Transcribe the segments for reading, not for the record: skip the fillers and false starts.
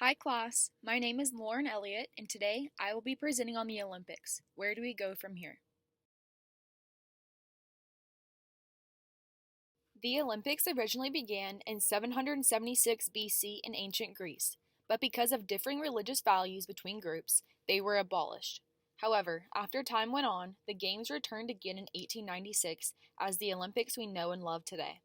Hi class, my name is Lauren Elliott and today I will be presenting on the Olympics. Where do we go from here? The Olympics originally began in 776 BC in ancient Greece, but because of differing religious values between groups, they were abolished. However, after time went on, the Games returned again in 1896 as the Olympics we know and love today.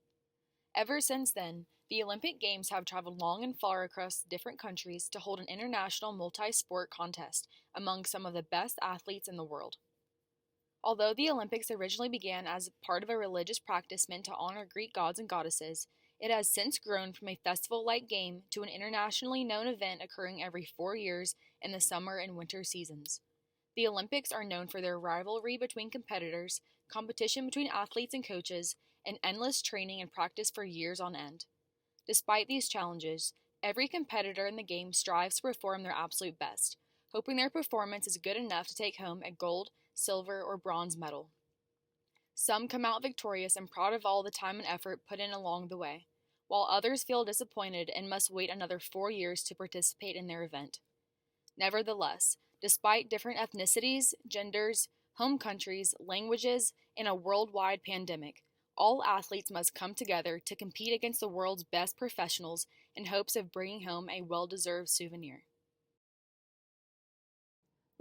Ever since then, the Olympic Games have traveled long and far across different countries to hold an international multi sport contest among some of the best athletes in the world. Although the Olympics originally began as part of a religious practice meant to honor Greek gods and goddesses, it has since grown from a festival like game to an internationally known event occurring every 4 years in the summer and winter seasons. The Olympics are known for their rivalry between competitors, competition between athletes and coaches, and endless training and practice for years on end. Despite these challenges, every competitor in the game strives to perform their absolute best, hoping their performance is good enough to take home a gold, silver, or bronze medal. Some come out victorious and proud of all the time and effort put in along the way, while others feel disappointed and must wait another 4 years to participate in their event. Nevertheless, despite different ethnicities, genders, home countries, languages, and a worldwide pandemic, all athletes must come together to compete against the world's best professionals in hopes of bringing home a well deserved souvenir.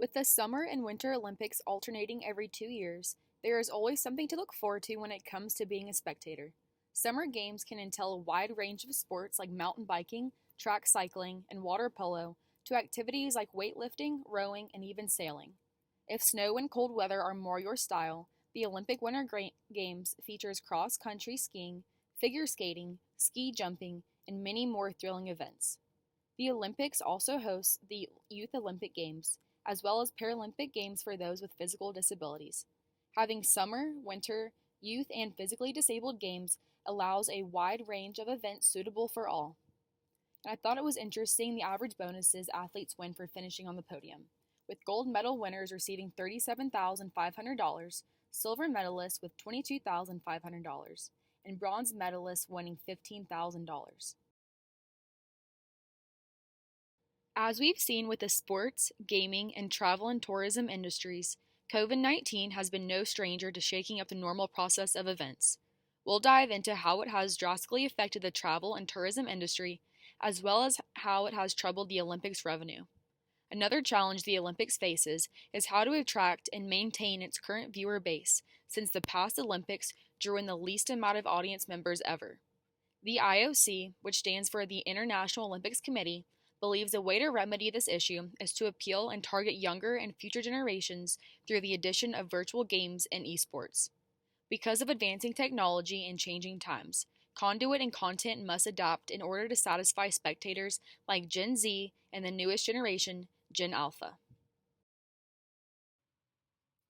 With the Summer and Winter Olympics alternating every 2 years, there is always something to look forward to when it comes to being a spectator. Summer games can entail a wide range of sports like mountain biking, track cycling, and water polo, to activities like weightlifting, rowing, and even sailing. If snow and cold weather are more your style, the Olympic Winter Games features cross country skiing, figure skating, ski jumping, and many more thrilling events. The Olympics also hosts the Youth Olympic Games, as well as Paralympic Games for those with physical disabilities. Having summer, winter, youth, and physically disabled games allows a wide range of events suitable for all. And I thought it was interesting the average bonuses athletes win for finishing on the podium, with gold medal winners receiving $37,500, silver medalists with $22,500, and bronze medalists winning $15,000. As we've seen with the sports, gaming, and travel and tourism industries, COVID 19 has been no stranger to shaking up the normal process of events. We'll dive into how it has drastically affected the travel and tourism industry, as well as how it has troubled the Olympics revenue. Another challenge the Olympics faces is how to attract and maintain its current viewer base, since the past Olympics drew in the least amount of audience members ever. The IOC, which stands for the International Olympics Committee, believes a way to remedy this issue is to appeal and target younger and future generations through the addition of virtual games and esports. Because of advancing technology and changing times, conduit and content must adapt in order to satisfy spectators like Gen Z and the newest generation, Gen Alpha.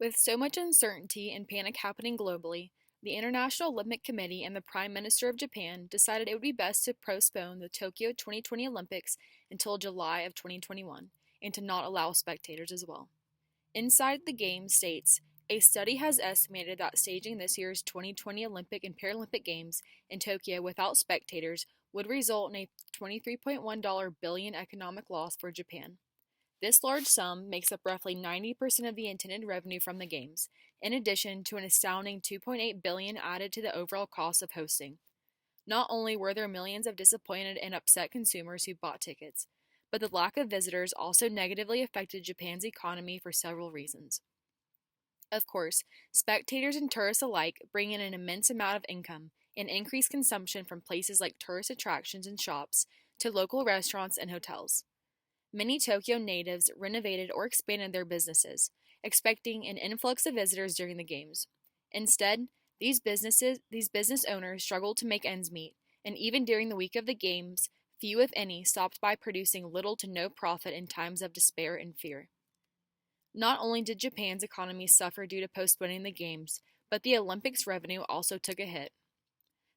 With so much uncertainty and panic happening globally, the International Olympic Committee and the Prime Minister of Japan decided it would be best to postpone the Tokyo 2020 Olympics until July of 2021 and to not allow spectators as well. Inside the Games states, a study has estimated that staging this year's 2020 Olympic and Paralympic Games in Tokyo without spectators would result in a $23.1 billion economic loss for Japan. This large sum makes up roughly 90% of the intended revenue from the games, in addition to an astounding $2.8 billion added to the overall cost of hosting. Not only were there millions of disappointed and upset consumers who bought tickets, but the lack of visitors also negatively affected Japan's economy for several reasons. Of course, spectators and tourists alike bring in an immense amount of income and increased consumption from places like tourist attractions and shops to local restaurants and hotels. Many Tokyo natives renovated or expanded their businesses, expecting an influx of visitors during the games. Instead, these business owners struggled to make ends meet, and even during the week of the games, few if any stopped by producing little to no profit in times of despair and fear. Not only did Japan's economy suffer due to postponing the games, but the Olympics revenue also took a hit.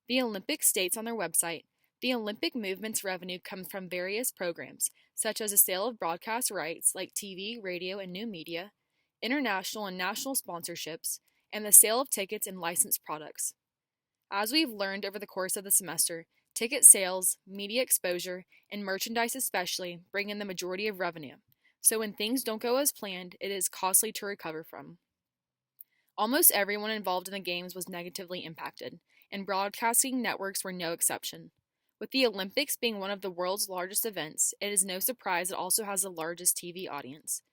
The Olympics states on their website, the Olympic movement's revenue comes from various programs, such as the sale of broadcast rights like TV, radio, and new media, international and national sponsorships, and the sale of tickets and licensed products. As we've learned over the course of the semester, Ticket sales, media exposure, and merchandise especially bring in the majority of revenue, so when things don't go as planned, it is costly to recover from. Almost everyone involved in the games was negatively impacted, and broadcasting networks were no exception. With the Olympics being one of the world's largest events, it is no surprise it also has the largest TV audience.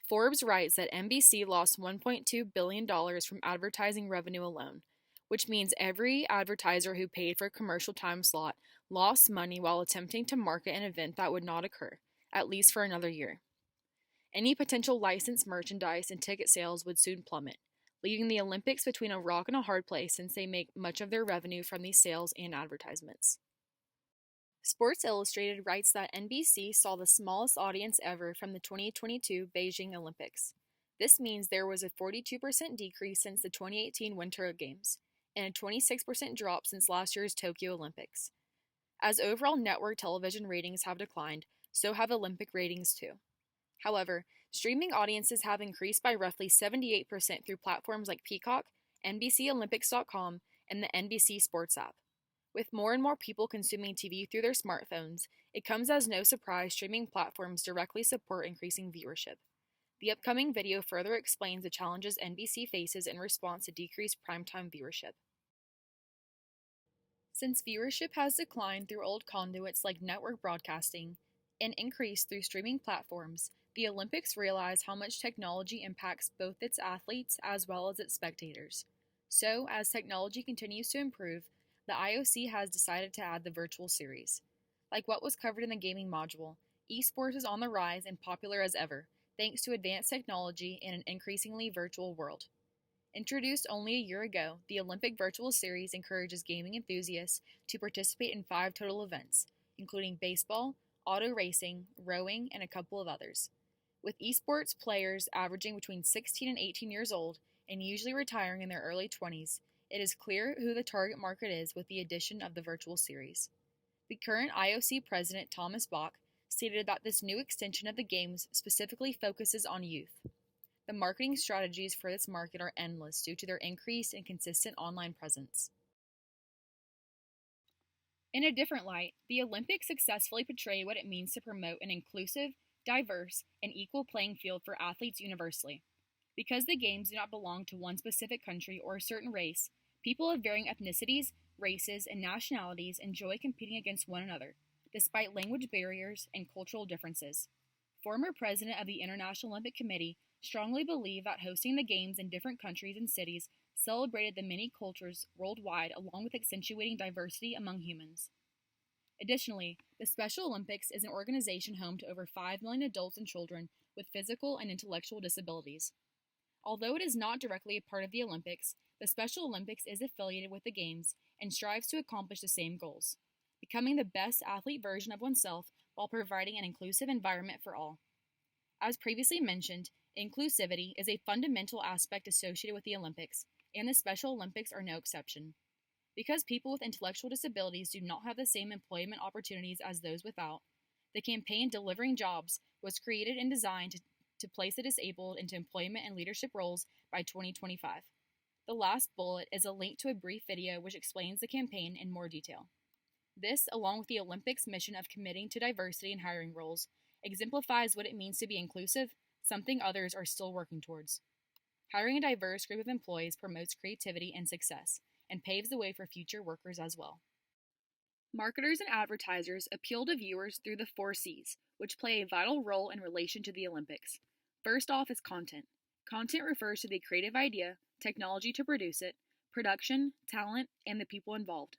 Forbes writes that NBC lost $1.2 billion from advertising revenue alone, which means every advertiser who paid for a commercial time slot lost money while attempting to market an event that would not occur, at least for another year. Any potential licensed merchandise and ticket sales would soon plummet, leaving the Olympics between a rock and a hard place since they make much of their revenue from these sales and advertisements. Sports Illustrated writes that NBC saw the smallest audience ever from the 2022 Beijing Olympics. This means there was a 42% decrease since the 2018 Winter Games, and a 26% drop since last year's Tokyo Olympics. As overall network television ratings have declined, so have Olympic ratings too. However, streaming audiences have increased by roughly 78% through platforms like Peacock, NBCOlympics.com, and the NBC Sports app. With more and more people consuming TV through their smartphones, it comes as no surprise streaming platforms directly support increasing viewership. The upcoming video further explains the challenges NBC faces in response to decreased primetime viewership. Since viewership has declined through old conduits like network broadcasting and increased through streaming platforms, the Olympics realize how much technology impacts both its athletes as well as its spectators. So, as technology continues to improve, the IOC has decided to add the virtual series. Like what was covered in the gaming module, esports is on the rise and popular as ever, thanks to advanced technology in an increasingly virtual world. Introduced only a year ago, the Olympic Virtual Series encourages gaming enthusiasts to participate in 5 total events, including baseball, auto racing, rowing, and a couple of others. With esports players averaging between 16 and 18 years old and usually retiring in their early 20s, it is clear who the target market is with the addition of the virtual series. The current IOC president, Thomas Bach, stated that this new extension of the games specifically focuses on youth. The marketing strategies for this market are endless due to their increased and consistent online presence. In a different light, the Olympics successfully portray what it means to promote an inclusive, diverse, and equal playing field for athletes universally. Because the Games do not belong to one specific country or a certain race, people of varying ethnicities, races, and nationalities enjoy competing against one another, despite language barriers and cultural differences. Former president of the International Olympic Committee strongly believed that hosting the Games in different countries and cities celebrated the many cultures worldwide along with accentuating diversity among humans. Additionally, the Special Olympics is an organization home to over 5 million adults and children with physical and intellectual disabilities. Although it is not directly a part of the Olympics, the Special Olympics is affiliated with the Games and strives to accomplish the same goals, becoming the best athlete version of oneself while providing an inclusive environment for all. As previously mentioned, inclusivity is a fundamental aspect associated with the Olympics, and the Special Olympics are no exception. Because people with intellectual disabilities do not have the same employment opportunities as those without, the campaign Delivering Jobs was created and designed to place the disabled into employment and leadership roles by 2025. The last bullet is a link to a brief video which explains the campaign in more detail. This, along with the Olympics' mission of committing to diversity in hiring roles, exemplifies what it means to be inclusive, something others are still working towards. Hiring a diverse group of employees promotes creativity and success, and paves the way for future workers as well. Marketers and advertisers appeal to viewers through the 4 C's, which play a vital role in relation to the Olympics. First off is content. Content refers to the creative idea, technology to produce it, production, talent, and the people involved.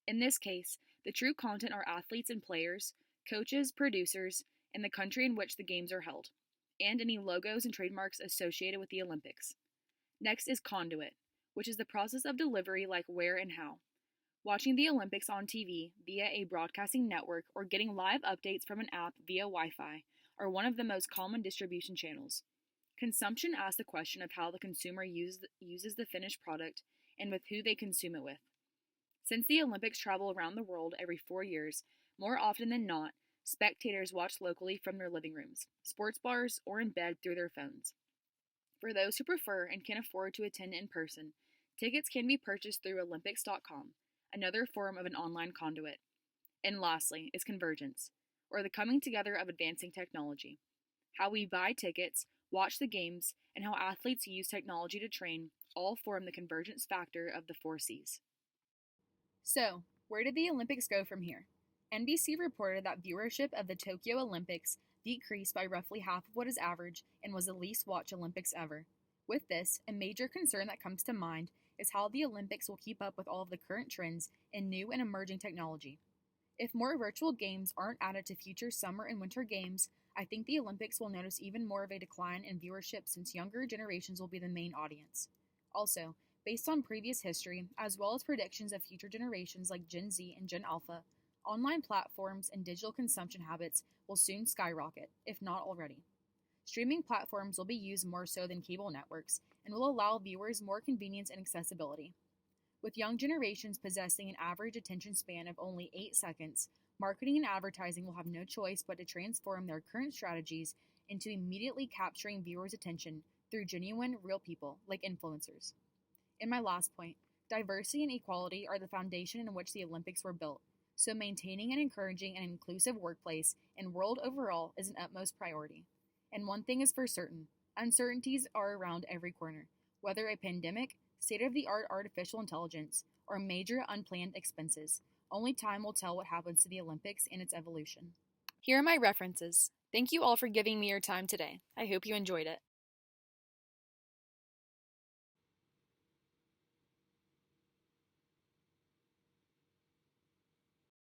In this case, the true content are athletes and players, coaches, producers, and the country in which the games are held, and any logos and trademarks associated with the Olympics. Next is conduit, which is the process of delivery like where and how. Watching the Olympics on TV via a broadcasting network or getting live updates from an app via Wi-Fi are one of the most common distribution channels. Consumption asks the question of how the consumer uses the finished product and with who they consume it with. Since the Olympics travel around the world every 4 years, more often than not, spectators watch locally from their living rooms, sports bars, or in bed through their phones. For those who prefer and can afford to attend in person, tickets can be purchased through Olympics.com, another form of an online conduit. And lastly is convergence, or the coming together of advancing technology. How we buy tickets, watch the games, and how athletes use technology to train all form the convergence factor of the 4Cs. So, where did the Olympics go from here? NBC reported that viewership of the Tokyo Olympics decreased by roughly half of what is average and was the least watched Olympics ever. With this, a major concern that comes to mind is how the Olympics will keep up with all of the current trends in new and emerging technology. If more virtual games aren't added to future summer and winter games, I think the Olympics will notice even more of a decline in viewership since younger generations will be the main audience. Also, based on previous history, as well as predictions of future generations like Gen Z and Gen Alpha, online platforms and digital consumption habits will soon skyrocket, if not already. Streaming platforms will be used more so than cable networks and will allow viewers more convenience and accessibility. With young generations possessing an average attention span of only 8 seconds, marketing and advertising will have no choice but to transform their current strategies into immediately capturing viewers' attention through genuine, real people like influencers. And my last point, diversity and equality are the foundation in which the Olympics were built, so maintaining and encouraging an inclusive workplace and world overall is an utmost priority. And one thing is for certain, uncertainties are around every corner, whether a pandemic, state of the art artificial intelligence, or major unplanned expenses. Only time will tell what happens to the Olympics and its evolution. Here are my references. Thank you all for giving me your time today. I hope you enjoyed it.